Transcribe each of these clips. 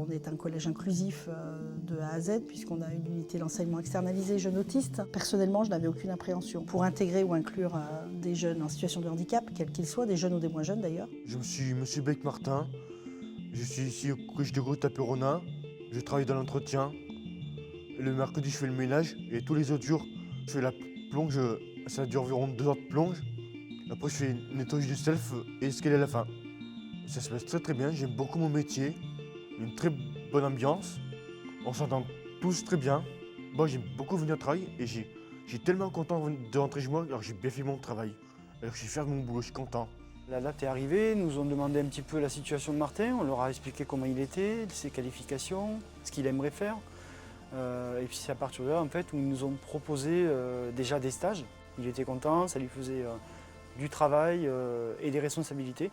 On est un collège inclusif de A à Z puisqu'on a une unité d'enseignement externalisé jeunes autistes. Personnellement, je n'avais aucune appréhension pour intégrer ou inclure des jeunes en situation de handicap, quels qu'ils soient, des jeunes ou des moins jeunes d'ailleurs. Je suis Monsieur Bec Martin, je suis ici au collège de Grotte à Perona, je travaille dans l'entretien. Le mercredi, je fais le ménage et tous les autres jours, je fais la plonge, ça dure environ 2 heures de plonge. Après, je fais une nettoyage du self et escalier à la fin. Ça se passe très très bien, j'aime beaucoup mon métier, une très bonne ambiance, on s'entend tous très bien. Moi, j'aime beaucoup venir travailler et j'ai tellement content de rentrer chez moi alors que j'ai bien fait mon travail. Alors que j'ai fait mon boulot, je suis content. La date est arrivée, nous ont demandé un petit peu la situation de Martin, on leur a expliqué comment il était, ses qualifications, ce qu'il aimerait faire. Et puis c'est à partir de là en fait, où ils nous ont proposé déjà des stages. Il était content, ça lui faisait du travail et des responsabilités.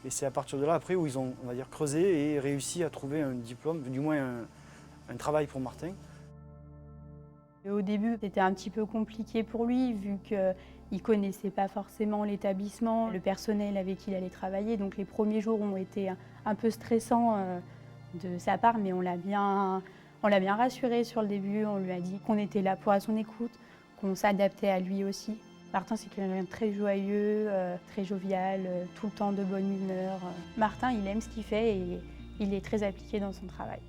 Et c'est à partir de là après où ils ont, on va dire, creusé et réussi à trouver un diplôme, du moins un travail pour Martin. Au début, c'était un petit peu compliqué pour lui, vu qu'il ne connaissait pas forcément l'établissement, le personnel avec qui il allait travailler. Donc les premiers jours ont été un peu stressants de sa part, mais on l'a bien rassuré sur le début. On lui a dit qu'on était là pour à son écoute, qu'on s'adaptait à lui aussi. Martin, c'est quelqu'un de très joyeux, très jovial, tout le temps de bonne humeur. Martin, il aime ce qu'il fait et il est très appliqué dans son travail.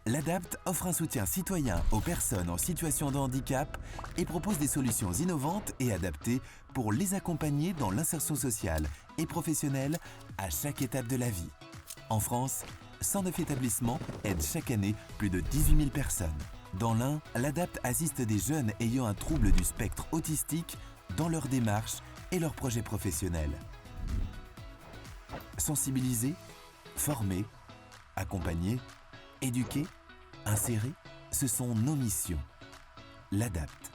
L'ADAPT offre un soutien citoyen aux personnes en situation de handicap et propose des solutions innovantes et adaptées pour les accompagner dans l'insertion sociale et professionnelle à chaque étape de la vie. En France, 109 établissements aident chaque année plus de 18 000 personnes. Dans l'Ain, l'ADAPT assiste des jeunes ayant un trouble du spectre autistique dans leur démarche et leurs projets professionnels. Sensibiliser, former, accompagner, éduquer, insérer, ce sont nos missions. L'ADAPT.